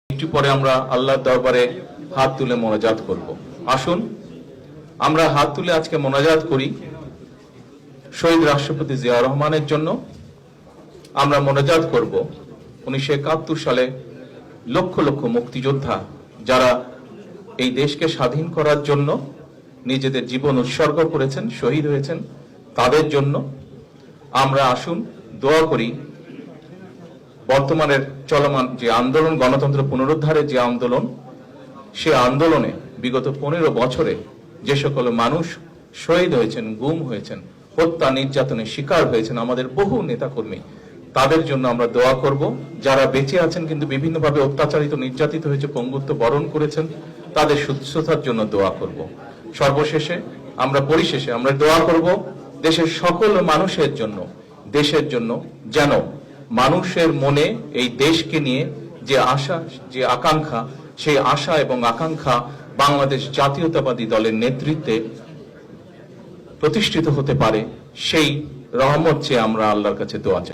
একটু পরে আমরা আল্লাহর দরবারে হাত তুলে মোনাজাত করব। আসুন আমরা হাত তুলে আজকে মোনাজাত করি শহীদ রাষ্ট্রপতি জিয়া রহমানের জন্য। আমরা মোনাজাত করব 1971 সালে লক্ষ লক্ষ মুক্তিযোদ্ধা যারা এই দেশকে স্বাধীন করার জন্য নিজেদের জীবন উৎসর্গ করেছেন, শহীদ হয়েছেন, তাদের জন্য। আমরা আসুন দোয়া করি বর্তমানের চলমান যে আন্দোলন, গণতন্ত্র পুনরুদ্ধারের যে আন্দোলন, সে আন্দোলনে বিগত 15 বছরে যে সকল মানুষ শহীদ হয়েছেন, গুম হয়েছেন, হত্যা নির্যাতনের শিকার হয়েছেন, আমাদের বহু নেতাকর্মী, তাদের জন্য আমরা দোয়া করব। যারা বেঁচে আছেন কিন্তু বিভিন্নভাবে অত্যাচারিত, নির্যাতিত হয়েছে, পঙ্গুত্ব বরণ করেছেন, তাদের সুস্থতার জন্য দোয়া করব। সর্বশেষে পরিশেষে আমরা দোয়া করব দেশের সকল মানুষের জন্য, দেশের জন্য, যেন মানুষের মনে এই দেশকে নিয়ে যে আশা, যে আকাঙ্ক্ষা, সেই আশা এবং আকাঙ্ক্ষা বাংলাদেশ জাতীয়তাবাদী দলের নেতৃত্বে প্রতিষ্ঠিত হতে পারে। সেই রহমত চেয়ে আমরা আল্লাহর কাছে দোয়া চাই।